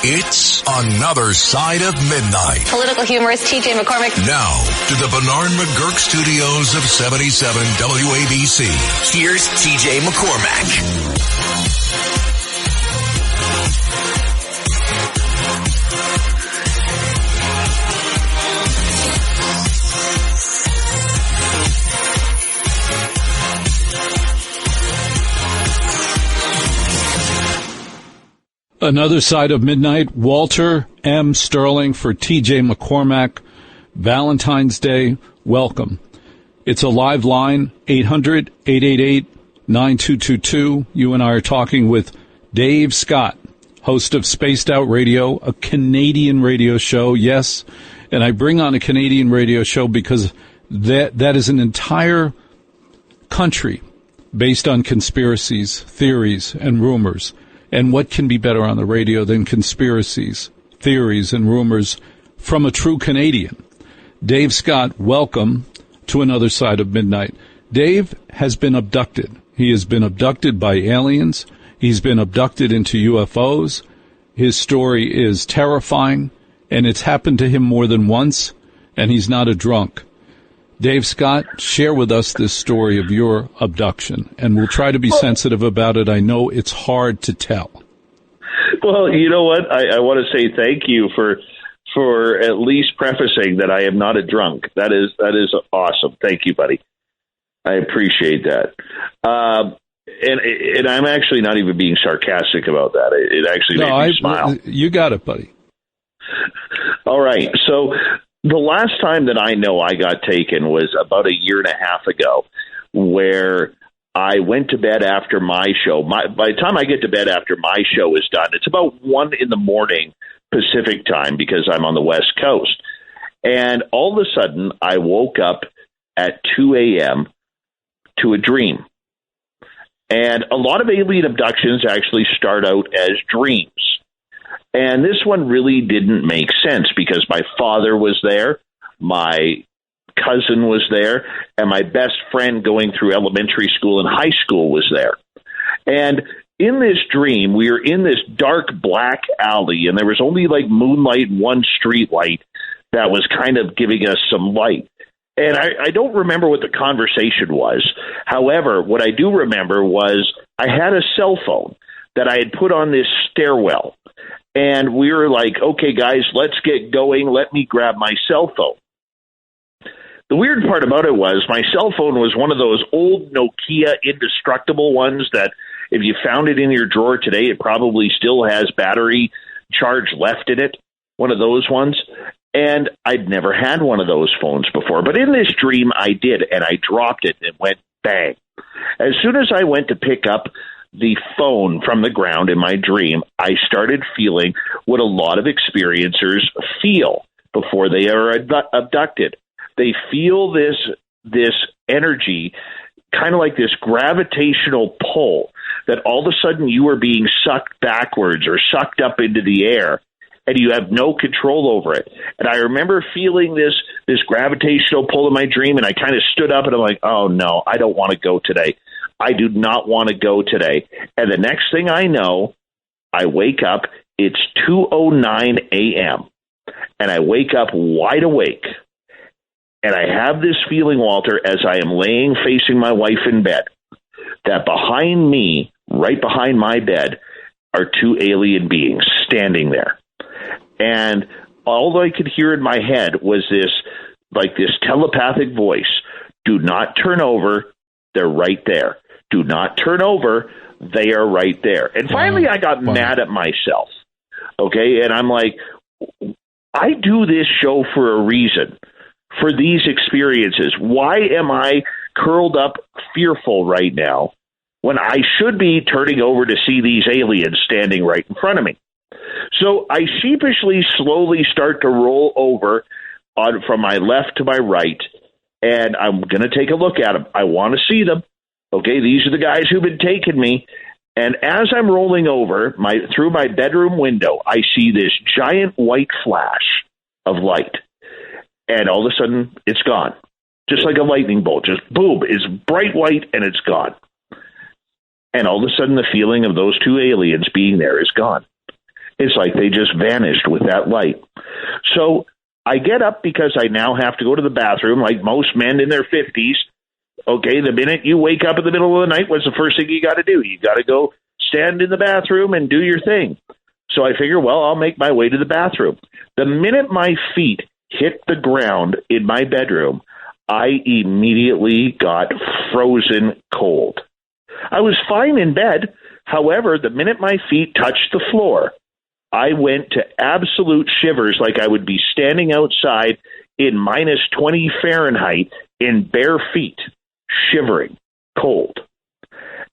It's Another Side of Midnight. Political humorist TJ McCormick. Now, to the Bernard McGurk studios of 77 WABC. Here's TJ McCormick. Another Side of Midnight, Walter M. Sterling for TJ McCormack. Valentine's Day, welcome. It's a live line, 800-888-9222. You and I are talking with Dave Scott, host of Spaced Out Radio, a Canadian radio show, yes. And I bring on a Canadian radio show because that is an entire country based on conspiracies, theories, and rumors. And what can be better on the radio than conspiracies, theories, and rumors from a true Canadian? Dave Scott, welcome to Another Side of Midnight. Dave has been abducted. He has been abducted by aliens. He's been abducted into UFOs. His story is terrifying, and it's happened to him more than once, and he's not a drunk. Dave Scott, share with us this story of your abduction, and we'll try to be sensitive about it. I know it's hard to tell. Well, you know what? I want to say thank you for at least prefacing that I am not a drunk. That is awesome. Thank you, buddy. I appreciate that. And I'm actually not even being sarcastic about that. It actually made me smile. You got it, buddy. All right. So the last time that I know I got taken was about a year and a half ago, where I went to bed after my show. By the time I get to bed after my show is done, it's about 1 a.m. Pacific time because I'm on the West Coast. And all of a sudden, I woke up at 2 a.m. to a dream. And a lot of alien abductions actually start out as dreams. And this one really didn't make sense because my father was there, my cousin was there, and my best friend going through elementary school and high school was there. And in this dream, we were in this dark black alley, and there was only like moonlight, one street light that was kind of giving us some light. And I don't remember what the conversation was. However, what I do remember was I had a cell phone that I had put on this stairwell. And we were like, okay, guys, let's get going. Let me grab my cell phone. The weird part about it was my cell phone was one of those old Nokia indestructible ones that if you found it in your drawer today, it probably still has battery charge left in it, one of those ones. And I'd never had one of those phones before. But in this dream, I did, and I dropped it and went bang. As soon as I went to pick up the phone from the ground in my dream, I started feeling what a lot of experiencers feel before they are abducted. They feel this energy, kind of like this gravitational pull, that all of a sudden you are being sucked backwards or sucked up into the air, and you have no control over it. And I remember feeling this gravitational pull in my dream, and I kind of stood up, and I'm like, oh, no, I don't want to go today. I do not want to go today. And the next thing I know, I wake up. It's 2:09 a.m. And I wake up wide awake. And I have this feeling, Walter, as I am laying facing my wife in bed, that behind me, right behind my bed, are two alien beings standing there. And all I could hear in my head was this telepathic voice. Do not turn over. They're right there. Do not turn over. They are right there. And finally, I got mad at myself. Okay. And I'm like, I do this show for a reason, for these experiences. Why am I curled up fearful right now when I should be turning over to see these aliens standing right in front of me? So I sheepishly, slowly start to roll over from my left to my right, and I'm going to take a look at them. I want to see them. Okay, these are the guys who've been taking me. And as I'm rolling over through my bedroom window, I see this giant white flash of light. And all of a sudden, it's gone. Just like a lightning bolt. Just boom, it's bright white and it's gone. And all of a sudden, the feeling of those two aliens being there is gone. It's like they just vanished with that light. So I get up because I now have to go to the bathroom like most men in their 50s. Okay, the minute you wake up in the middle of the night, what's the first thing you got to do? You got to go stand in the bathroom and do your thing. So I figure, well, I'll make my way to the bathroom. The minute my feet hit the ground in my bedroom, I immediately got frozen cold. I was fine in bed. However, the minute my feet touched the floor, I went to absolute shivers, like I would be standing outside in minus 20 Fahrenheit in bare feet, shivering, cold.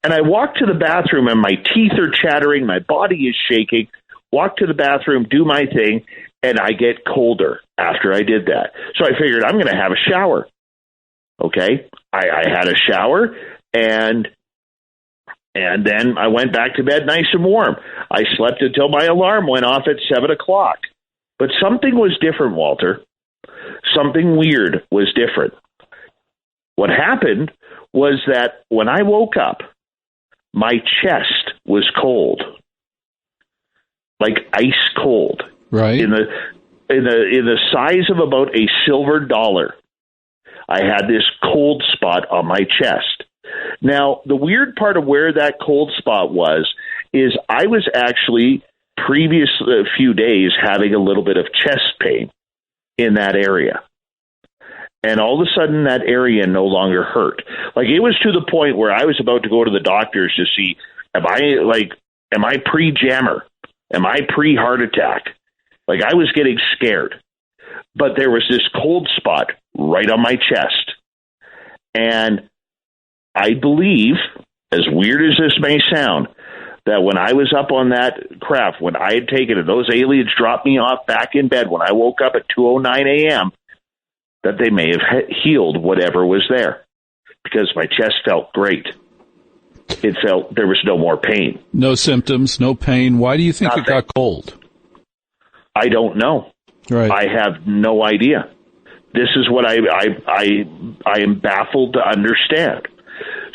And I walk to the bathroom and my teeth are chattering, my body is shaking, walk to the bathroom, do my thing, and I get colder after I did that. So I figured I'm going to have a shower. Okay, I had a shower, and then I went back to bed nice and warm. I slept until my alarm went off at 7 o'clock. But something was different, Walter. Something weird was different. What happened was that when I woke up, my chest was cold, like ice cold, right? In the size of about a silver dollar. I had this cold spot on my chest. Now, the weird part of where that cold spot was is I was actually previous few days having a little bit of chest pain in that area. And all of a sudden, that area no longer hurt. Like, it was to the point where I was about to go to the doctors to see, am I pre-jammer? Am I pre-heart attack? Like, I was getting scared. But there was this cold spot right on my chest. And I believe, as weird as this may sound, that when I was up on that craft, when I had taken it, those aliens dropped me off back in bed when I woke up at 2:09 a.m., that they may have healed whatever was there, because my chest felt great. It felt there was no more pain. No symptoms, no pain. Why do you think it got cold? I don't know. Right. I have no idea. This is what I am baffled to understand.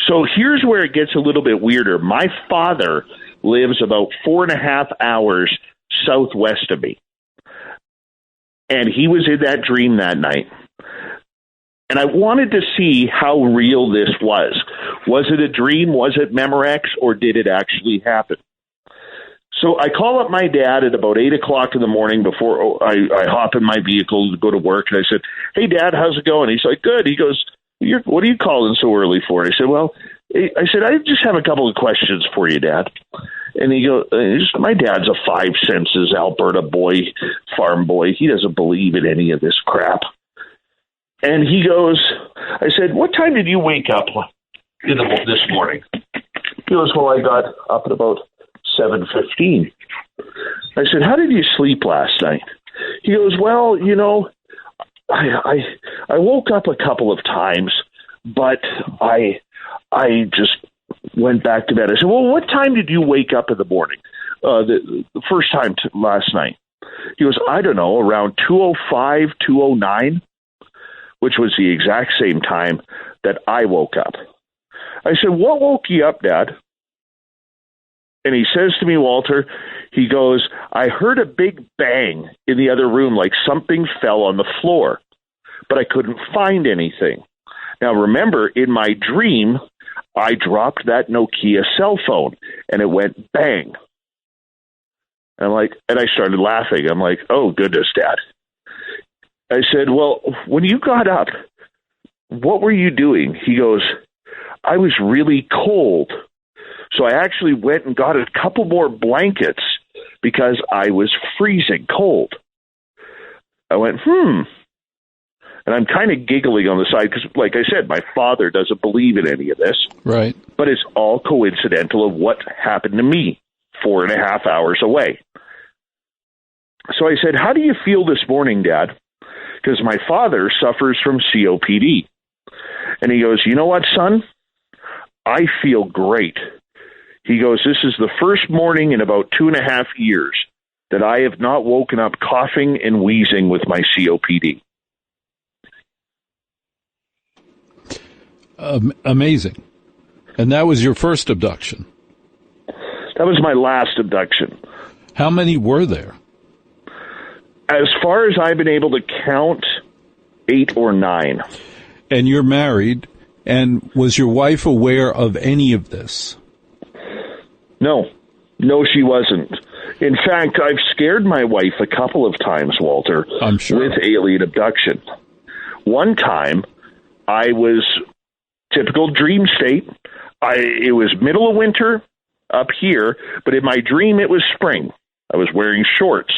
So here's where it gets a little bit weirder. My father lives about 4.5 hours southwest of me. And he was in that dream that night. And I wanted to see how real this was. Was it a dream? Was it Memorex? Or did it actually happen? So I call up my dad at about 8 o'clock in the morning before I hop in my vehicle to go to work. And I said, "Hey, Dad, how's it going?" He's like, "Good." He goes, "What are you calling so early for?" And I said, "Well," I said, "I just have a couple of questions for you, Dad." And he goes, "My dad's a five senses Alberta boy, farm boy. He doesn't believe in any of this crap." And he goes, I said, "What time did you wake up this morning?" He goes, "Well, I got up at about 7:15. I said, "How did you sleep last night?" He goes, "Well, I woke up a couple of times, but I just went back to bed." I said, "Well, what time did you wake up in the morning? The first time last night?" He goes, "I don't know, around 2:05, 2:09, which was the exact same time that I woke up." I said, "What woke you up, Dad?" And he says to me, Walter, he goes, "I heard a big bang in the other room, like something fell on the floor, but I couldn't find anything." Now, remember, in my dream, I dropped that Nokia cell phone, and it went bang. And I started laughing. I'm like, "Oh, goodness, Dad." I said, "Well, when you got up, what were you doing?" He goes, "I was really cold. So I actually went and got a couple more blankets because I was freezing cold." I went, And I'm kind of giggling on the side because, like I said, my father doesn't believe in any of this. Right. But it's all coincidental of what happened to me 4.5 hours away. So I said, "How do you feel this morning, Dad?" Because my father suffers from COPD. And he goes, "You know what, son? I feel great." He goes, "This is the first morning in about 2.5 years that I have not woken up coughing and wheezing with my COPD. Amazing. And that was your first abduction? That was my last abduction. How many were there? As far as I've been able to count, 8 or 9. And you're married, and was your wife aware of any of this? No, she wasn't. In fact, I've scared my wife a couple of times, Walter, I'm sure, with alien abduction. One time, I was typical dream state. It was middle of winter up here, but in my dream, it was spring. I was wearing shorts,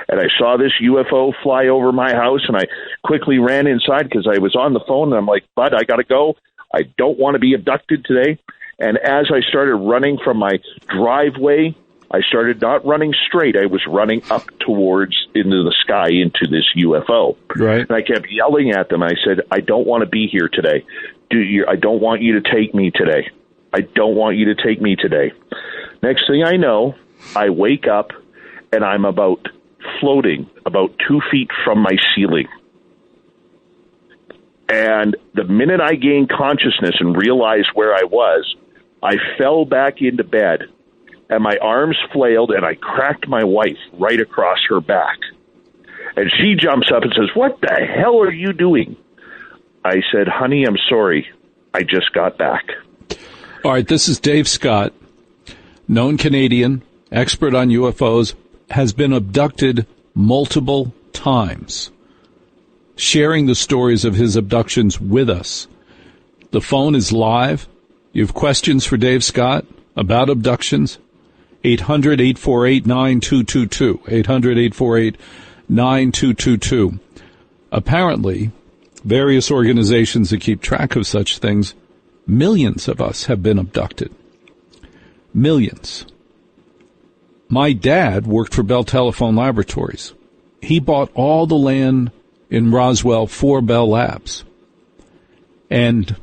and I saw this UFO fly over my house, and I quickly ran inside because I was on the phone, and I'm like, Bud, I got to go. I don't want to be abducted today. And as I started running from my driveway, I started not running straight. I was running up towards into the sky into this UFO. Right. And I kept yelling at them. I said, I don't want to be here today. I don't want you to take me today. I don't want you to take me today. Next thing I know, I wake up and I'm floating about 2 feet from my ceiling. And the minute I gained consciousness and realized where I was, I fell back into bed, and my arms flailed, and I cracked my wife right across her back. And she jumps up and says, "What the hell are you doing?" I said, "Honey, I'm sorry. I just got back." All right, this is Dave Scott, known Canadian, expert on UFOs, has been abducted multiple times, sharing the stories of his abductions with us. The phone is live. You have questions for Dave Scott about abductions? 800-848-9222. 800-848-9222. Apparently, various organizations that keep track of such things, millions of us have been abducted. Millions. My dad worked for Bell Telephone Laboratories. He bought all the land in Roswell for Bell Labs and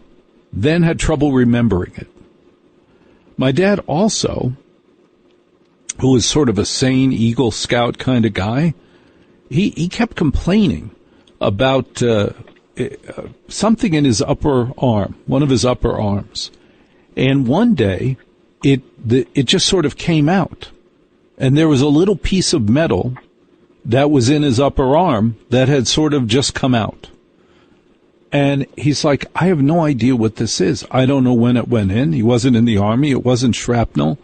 then had trouble remembering it. My dad also, who was sort of a sane Eagle Scout kind of guy, he kept complaining about something in his upper arm, one of his upper arms. And one day, it just sort of came out. And there was a little piece of metal that was in his upper arm that had sort of just come out. And he's like, I have no idea what this is. I don't know when it went in. He wasn't in the Army. It wasn't shrapnel.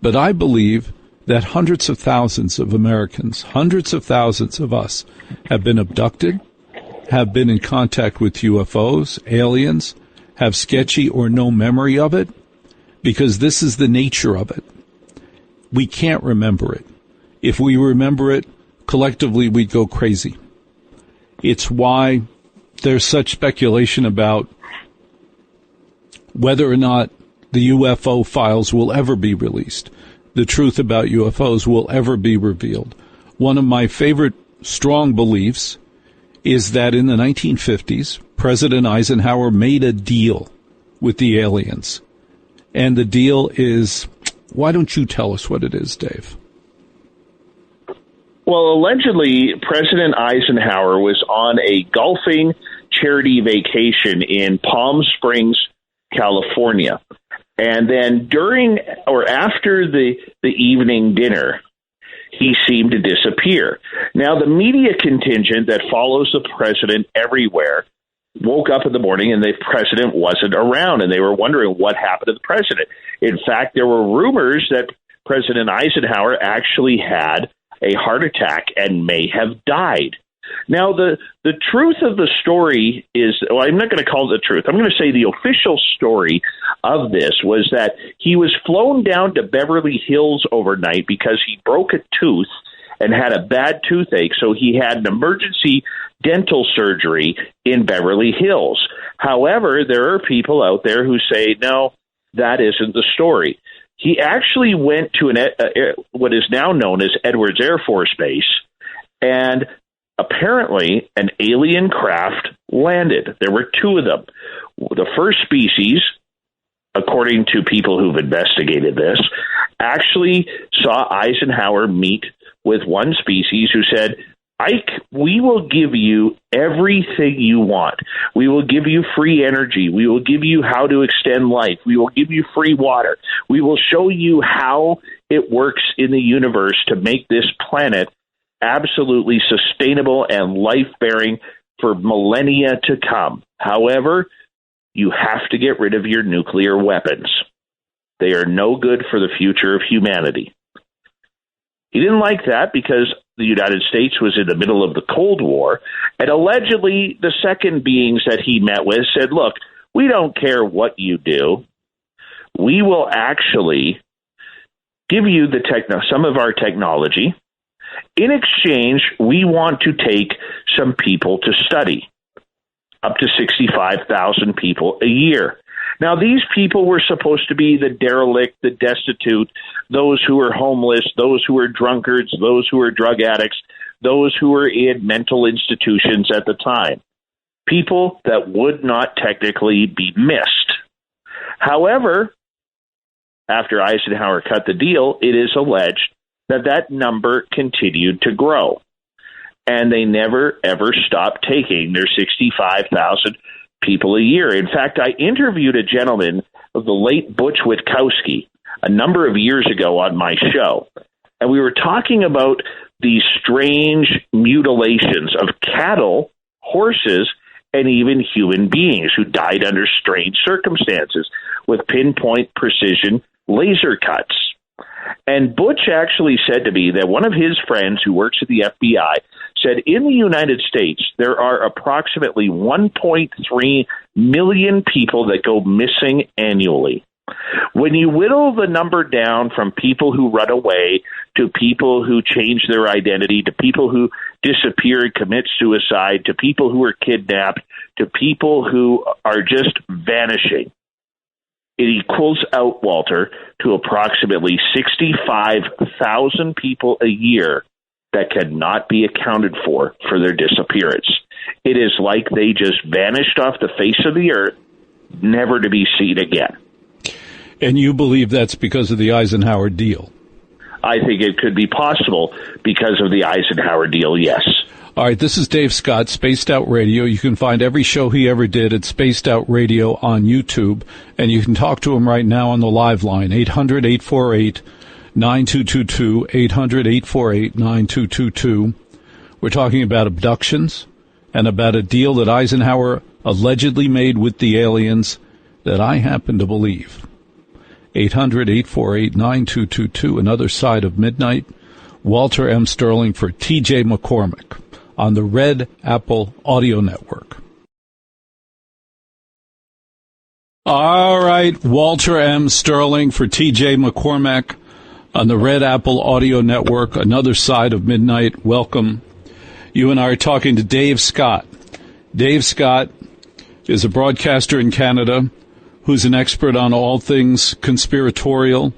But I believe that hundreds of thousands of Americans, hundreds of thousands of us have been abducted, have been in contact with UFOs, aliens, have sketchy or no memory of it, because this is the nature of it. We can't remember it. If we remember it, collectively we'd go crazy. It's why there's such speculation about whether or not the UFO files will ever be released. The truth about UFOs will ever be revealed. One of my favorite strong beliefs is that in the 1950s, President Eisenhower made a deal with the aliens. And the deal is, why don't you tell us what it is, Dave? Well, allegedly, President Eisenhower was on a golfing charity vacation in Palm Springs, California. And then during or after the evening dinner, he seemed to disappear. Now, the media contingent that follows the president everywhere woke up in the morning and the president wasn't around, and they were wondering what happened to the president. In fact, there were rumors that President Eisenhower actually had a heart attack and may have died. Now, the truth of the story is, well, I'm not going to call it the truth. I'm going to say the official story of this was that he was flown down to Beverly Hills overnight because he broke a tooth and had a bad toothache, so he had an emergency dental surgery in Beverly Hills. However, there are people out there who say, no, that isn't the story. He actually went to what is now known as Edwards Air Force Base, and apparently an alien craft landed. There were two of them. The first species, according to people who've investigated this, actually saw Eisenhower meet with one species who said, we will give you everything you want. We will give you free energy. We will give you how to extend life. We will give you free water. We will show you how it works in the universe to make this planet absolutely sustainable and life-bearing for millennia to come. However, you have to get rid of your nuclear weapons. They are no good for the future of humanity. He didn't like that because the United States was in the middle of the Cold War, and allegedly the second beings that he met with said, look, we don't care what you do. We will actually give you some of our technology. In exchange, we want to take some people to study, up to 65,000 people a year. Now, these people were supposed to be the derelict, the destitute, those who were homeless, those who were drunkards, those who were drug addicts, those who were in mental institutions at the time. People that would not technically be missed. However, after Eisenhower cut the deal, it is alleged that number continued to grow. And they never, ever stopped taking their 65,000 people a year. In fact, I interviewed a gentleman of the late Butch Witkowski a number of years ago on my show, and we were talking about these strange mutilations of cattle, horses, and even human beings who died under strange circumstances with pinpoint precision laser cuts. And Butch actually said to me that one of his friends who works at the FBI said in the United States, there are approximately 1.3 million people that go missing annually. When you whittle the number down from people who run away to people who change their identity, to people who disappear and commit suicide, to people who are kidnapped, to people who are just vanishing, it equals out, Walter, to approximately 65,000 people a year that cannot be accounted for their disappearance. It is like they just vanished off the face of the earth, never to be seen again. And you believe that's because of the Eisenhower deal? I think it could be possible because of the Eisenhower deal, yes. All right, this is Dave Scott, Spaced Out Radio. You can find every show he ever did at Spaced Out Radio on YouTube, and you can talk to him right now on the live line, 800-848-9222, 800-848-9222. We're talking about abductions and about a deal that Eisenhower allegedly made with the aliens that I happen to believe. 800-848-9222, Another Side of Midnight. Walter M. Sterling for TJ McCormick on the Red Apple Audio Network. All right, Walter M. Sterling for TJ McCormick on the Red Apple Audio Network, Another Side of Midnight. Welcome. You and I are talking to Dave Scott. Dave Scott is a broadcaster in Canada who's an expert on all things conspiratorial.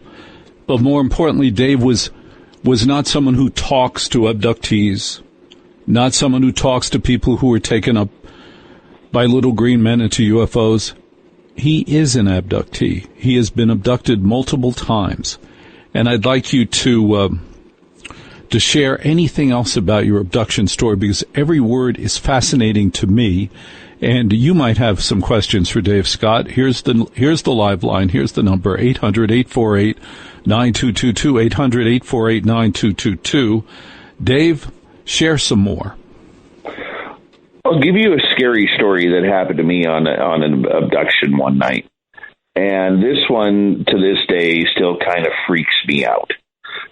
But more importantly, Dave was not someone who talks to abductees, not someone who talks to people who were taken up by little green men into UFOs. He is an abductee. He has been abducted multiple times. And I'd like you to share anything else about your abduction story, because every word is fascinating to me. And you might have some questions for Dave Scott. Here's the live line. Here's the number, 800-848-9222, 800-848-9222. Dave, share some more. I'll give you a scary story that happened to me on an abduction one night. And this one, to this day, still kind of freaks me out.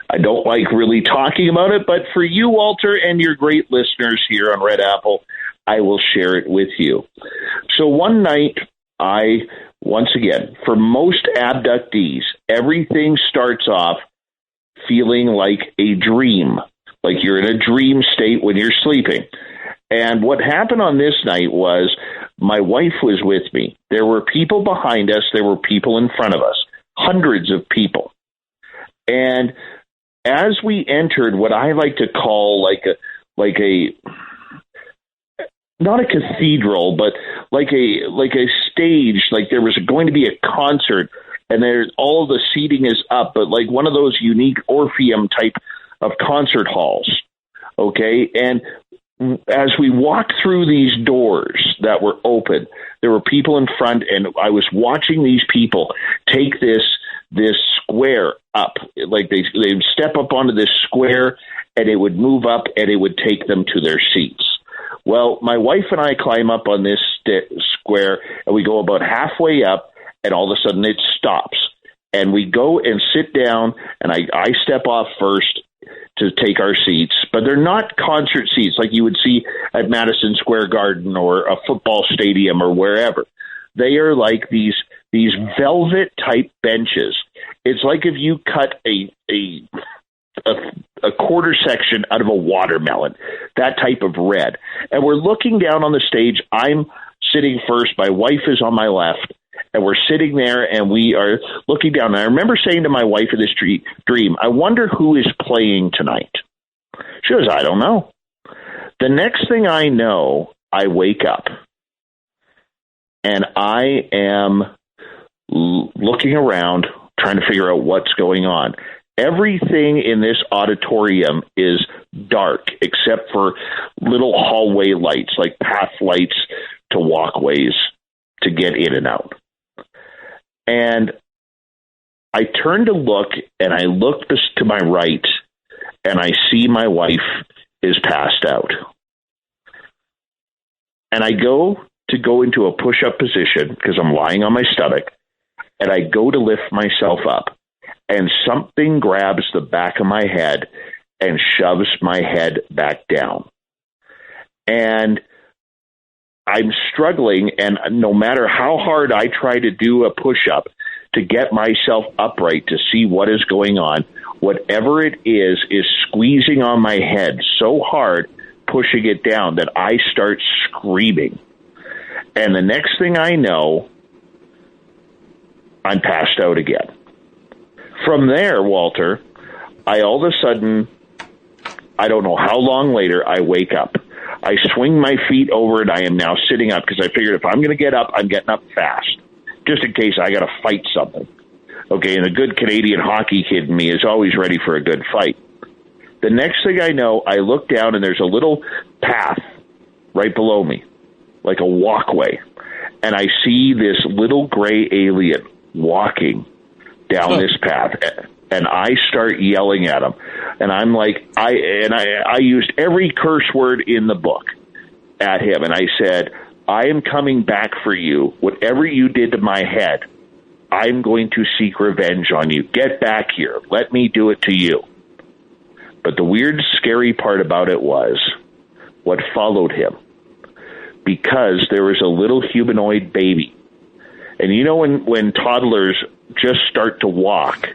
I don't like really talking about it, but for you, Walter, and your great listeners here on Red Apple, I will share it with you. So one night, once again, for most abductees, everything starts off feeling like a dream, like you're in a dream state when you're sleeping. And what happened on this night was my wife was with me. There were people behind us. There were people in front of us, hundreds of people. And as we entered what I like to call like a not a cathedral, but like a stage, like there was going to be a concert, and there's all the seating is up, but like one of those unique Orpheum type of concert halls. Okay. And as we walked through these doors that were open, there were people in front, and I was watching these people take this square up. Like they would step up onto this square, and it would move up, and it would take them to their seats. Well, my wife and I climb up on this square, and we go about halfway up, and all of a sudden it stops. And we go and sit down, and I step off first to take our seats, but they're not concert seats like you would see at Madison Square Garden or a football stadium or wherever. They are like these velvet type benches. It's like if you cut a quarter section out of a watermelon, that type of red. And we're looking down on the stage. I'm sitting first. My wife is on my left. And we're sitting there, and we are looking down. And I remember saying to my wife in this dream, I wonder who is playing tonight. She goes, I don't know. The next thing I know, I wake up, and I am looking around, trying to figure out what's going on. Everything in this auditorium is dark, except for little hallway lights, like path lights to walkways to get in and out. And I turn to look, and I look to my right, and I see my wife is passed out. And I go into a push-up position because I'm lying on my stomach, and I go to lift myself up, and something grabs the back of my head and shoves my head back down. And I'm struggling, and no matter how hard I try to do a push-up to get myself upright to see what is going on, whatever it is squeezing on my head so hard, pushing it down, that I start screaming. And the next thing I know, I'm passed out again. From there, Walter, I all of a sudden, I don't know how long later, I wake up. I swing my feet over, and I am now sitting up because I figured if I'm going to get up, I'm getting up fast, just in case I got to fight something. Okay, and the good Canadian hockey kid in me is always ready for a good fight. The next thing I know, I look down, and there's a little path right below me, like a walkway, and I see this little gray alien walking down this path. And I start yelling at him, and I'm like, I used every curse word in the book at him, and I said, I am coming back for you. Whatever you did to my head, I'm going to seek revenge on you. Get back here. Let me do it to you. But the weird, scary part about it was what followed him, because there was a little humanoid baby. And you know when toddlers just start to walk,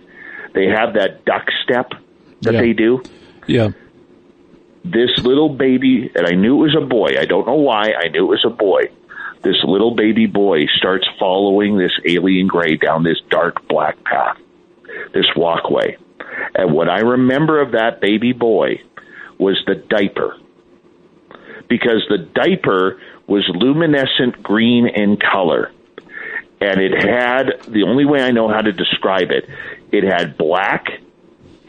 they have that duck step that they do. Yeah. This little baby, and I knew it was a boy. I don't know why. I knew it was a boy. This little baby boy starts following this alien gray down this dark black path, this walkway. And what I remember of that baby boy was the diaper. Because the diaper was luminescent green in color. And it had, the only way I know how to describe it, it had black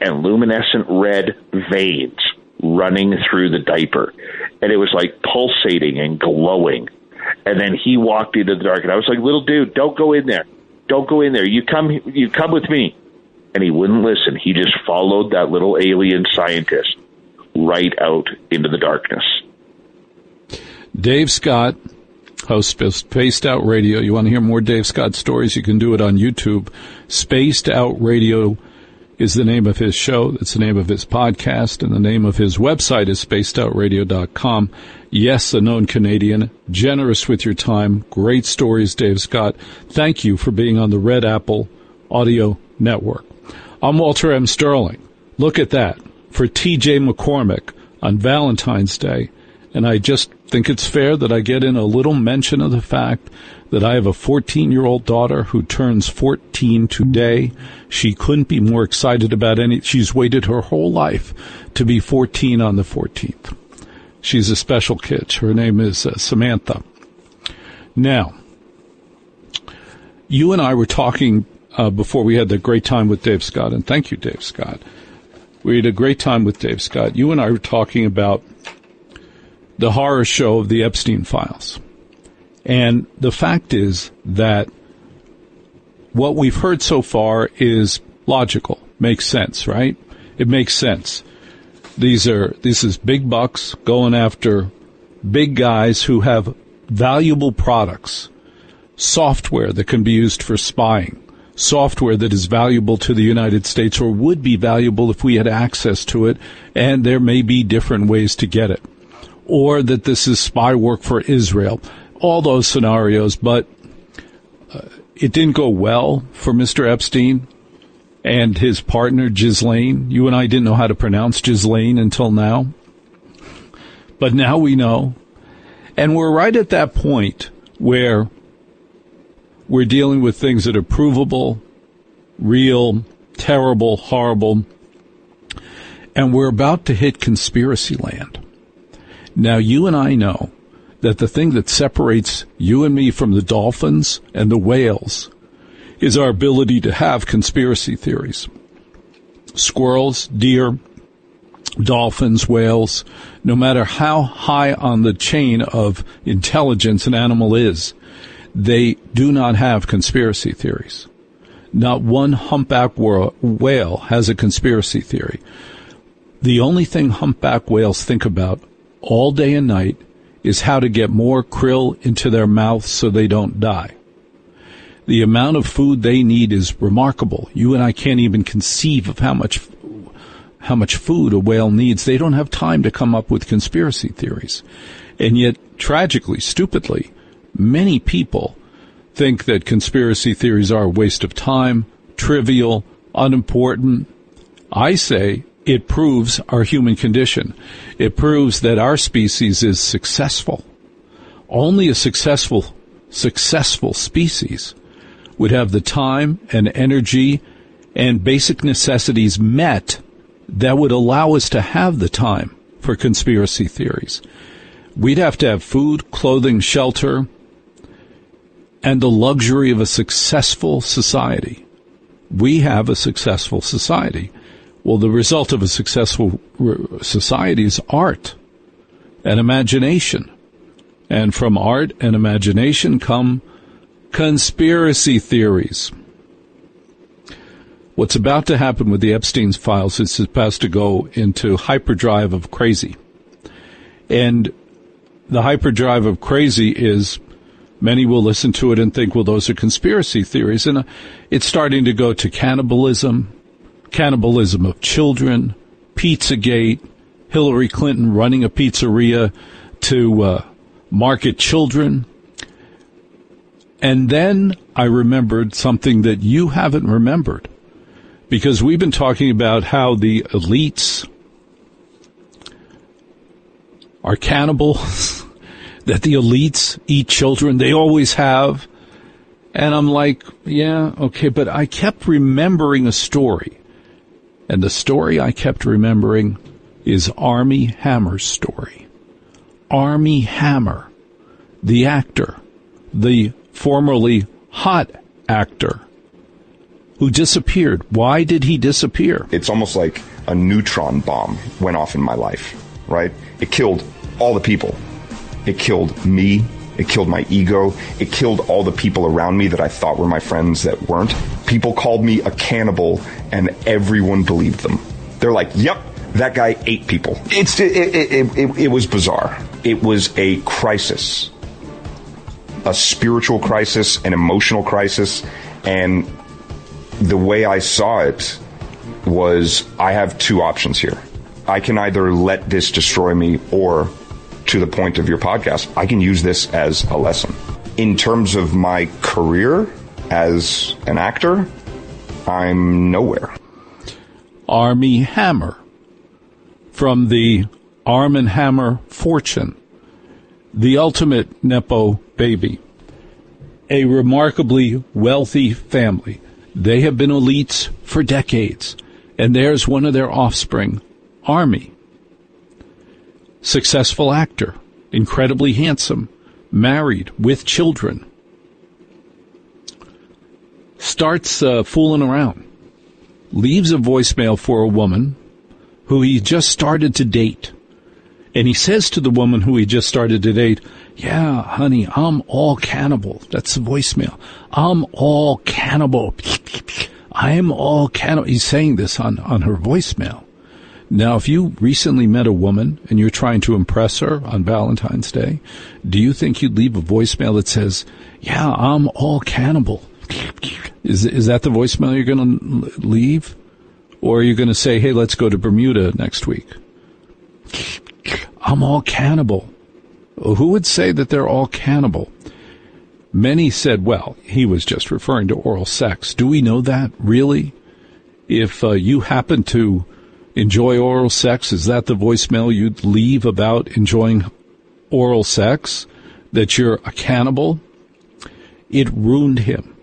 and luminescent red veins running through the diaper. And it was like pulsating and glowing. And then he walked into the dark, and I was like, little dude, don't go in there. Don't go in there. You come with me. And he wouldn't listen. He just followed that little alien scientist right out into the darkness. Dave Scott, host of Spaced Out Radio. You want to hear more Dave Scott stories? You can do it on YouTube. Spaced Out Radio is the name of his show. It's the name of his podcast, and the name of his website is spacedoutradio.com. Yes, a known Canadian, generous with your time. Great stories, Dave Scott. Thank you for being on the Red Apple Audio Network. I'm Walter M. Sterling. Look at that, for T.J. McCormick on Valentine's Day. And I just think it's fair that I get in a little mention of the fact that I have a 14-year-old daughter who turns 14 today. She couldn't be more excited about she's waited her whole life to be 14 on the 14th. She's a special kid. Her name is Samantha. Now, you and I were talking before we had the great time with Dave Scott, and thank you, Dave Scott. We had a great time with Dave Scott. You and I were talking about the horror show of the Epstein files. And the fact is that what we've heard so far is logical, makes sense, right? It makes sense. This is big bucks going after big guys who have valuable products, software that can be used for spying, software that is valuable to the United States or would be valuable if we had access to it, and there may be different ways to get it. Or that this is spy work for Israel. All those scenarios, but it didn't go well for Mr. Epstein and his partner, Ghislaine. You and I didn't know how to pronounce Ghislaine until now. But now we know. And we're right at that point where we're dealing with things that are provable, real, terrible, horrible. And we're about to hit conspiracy land. Now, you and I know that the thing that separates you and me from the dolphins and the whales is our ability to have conspiracy theories. Squirrels, deer, dolphins, whales, no matter how high on the chain of intelligence an animal is, they do not have conspiracy theories. Not one humpback whale has a conspiracy theory. The only thing humpback whales think about all day and night is how to get more krill into their mouths so they don't die. The amount of food they need is remarkable. You and I can't even conceive of how much food a whale needs. They don't have time to come up with conspiracy theories. And yet, tragically, stupidly, many people think that conspiracy theories are a waste of time, trivial, unimportant. I say it proves our human condition. It proves that our species is successful. Only a successful species would have the time and energy and basic necessities met that would allow us to have the time for conspiracy theories. We'd have to have food, clothing, shelter, and the luxury of a successful society. We have a successful society. Well, the result of a successful society is art and imagination. And from art and imagination come conspiracy theories. What's about to happen with the Epstein files is it's about to go into hyperdrive of crazy. And the hyperdrive of crazy is, many will listen to it and think, well, those are conspiracy theories. And it's starting to go to cannibalism of children, Pizzagate, Hillary Clinton running a pizzeria to market children. And then I remembered something that you haven't remembered, because we've been talking about how the elites are cannibals, that the elites eat children. They always have. And I'm like, yeah, okay, but I kept remembering a story. And the story I kept remembering is Armie Hammer's story. Armie Hammer, the actor, the formerly hot actor who disappeared. Why did he disappear? It's almost like a neutron bomb went off in my life, right? It killed all the people. It killed me. It killed my ego. It killed all the people around me that I thought were my friends that weren't. People called me a cannibal, and everyone believed them. They're like, yep, that guy ate people. It was bizarre. It was a crisis, a spiritual crisis, an emotional crisis, and the way I saw it was, I have two options here. I can either let this destroy me, or, to the point of your podcast, I can use this as a lesson. In terms of my career as an actor, I'm nowhere. Armie Hammer, from the Arm & Hammer fortune, the ultimate Nepo baby, a remarkably wealthy family. They have been elites for decades, and there's one of their offspring, Armie. Successful actor, incredibly handsome, married, with children. Starts fooling around. Leaves a voicemail for a woman who he just started to date. And he says to the woman who he just started to date, yeah, honey, I'm all cannibal. That's the voicemail. I'm all cannibal. I'm all cannibal. He's saying this on her voicemail. Now, if you recently met a woman and you're trying to impress her on Valentine's Day, do you think you'd leave a voicemail that says, yeah, I'm all cannibal? Is that the voicemail you're going to leave? Or are you going to say, hey, let's go to Bermuda next week? I'm all cannibal. Who would say that they're all cannibal? Many said, well, he was just referring to oral sex. Do we know that, really? If you happen to enjoy oral sex, is that the voicemail you'd leave about enjoying oral sex? That you're a cannibal? It ruined him.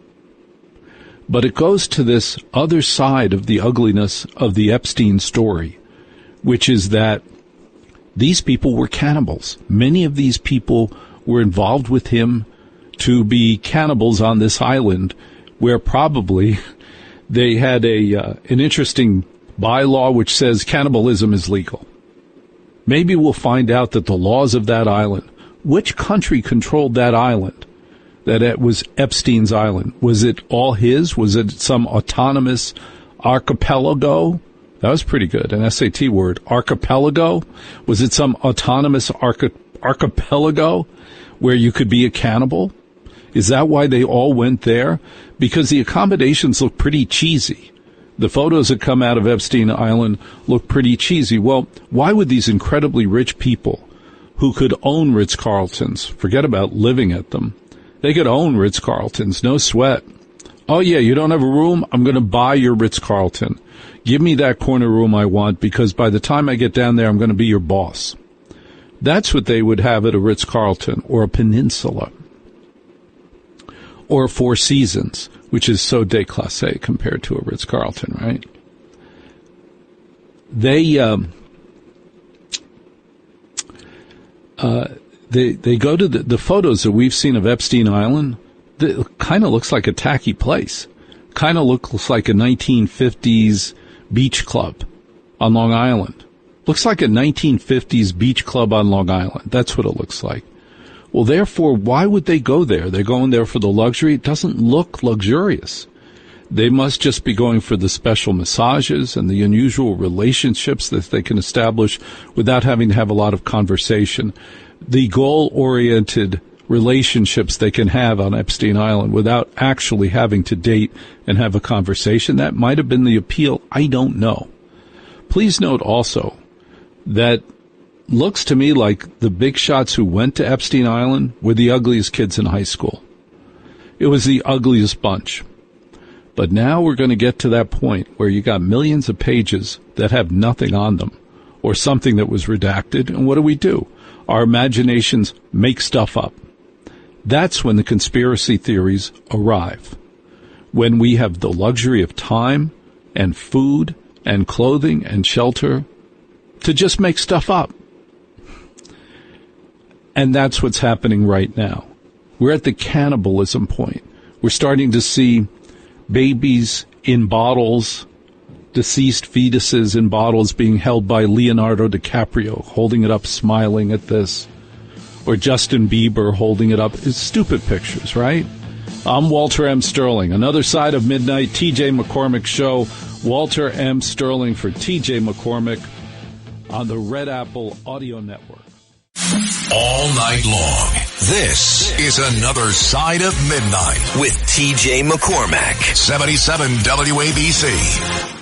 But it goes to this other side of the ugliness of the Epstein story, which is that these people were cannibals. Many of these people were involved with him to be cannibals on this island, where probably they had an interesting bylaw which says cannibalism is legal. Maybe we'll find out that the laws of that island, which country controlled that island? That it was Epstein's island. Was it all his? Was it some autonomous archipelago? That was pretty good, an SAT word. Archipelago? Was it some autonomous archipelago where you could be a cannibal? Is that why they all went there? Because the accommodations look pretty cheesy. The photos that come out of Epstein Island look pretty cheesy. Well, why would these incredibly rich people who could own Ritz-Carltons, forget about living at them, they could own Ritz-Carltons, no sweat. Oh, yeah, you don't have a room? I'm going to buy your Ritz-Carlton. Give me that corner room I want, because by the time I get down there, I'm going to be your boss. That's what they would have at a Ritz-Carlton or a Peninsula or Four Seasons, which is so déclassé compared to a Ritz-Carlton, right? They go to the photos that we've seen of Epstein Island. It kind of looks like a tacky place. Kind of looks like a 1950s beach club on Long Island. Looks like a 1950s beach club on Long Island. That's what it looks like. Well, therefore, why would they go there? They're going there for the luxury. It doesn't look luxurious. They must just be going for the special massages and the unusual relationships that they can establish without having to have a lot of conversation. The goal-oriented relationships they can have on Epstein Island without actually having to date and have a conversation. That might have been the appeal. I don't know. Please note also that looks to me like the big shots who went to Epstein Island were the ugliest kids in high school. It was the ugliest bunch. But now we're going to get to that point where you got millions of pages that have nothing on them or something that was redacted. And what do? Our imaginations make stuff up. That's when the conspiracy theories arrive. When we have the luxury of time and food and clothing and shelter to just make stuff up. And that's what's happening right now. We're at the cannibalism point. We're starting to see babies in bottles, deceased fetuses in bottles being held by Leonardo DiCaprio, holding it up, smiling at this. Or Justin Bieber holding it up. It's stupid pictures, right? I'm Walter M. Sterling. Another side of midnight, TJ McCormick Show. Walter M. Sterling for TJ McCormick on the Red Apple Audio Network. All night long, this is Another Side of Midnight with TJ McCormick, 77 WABC.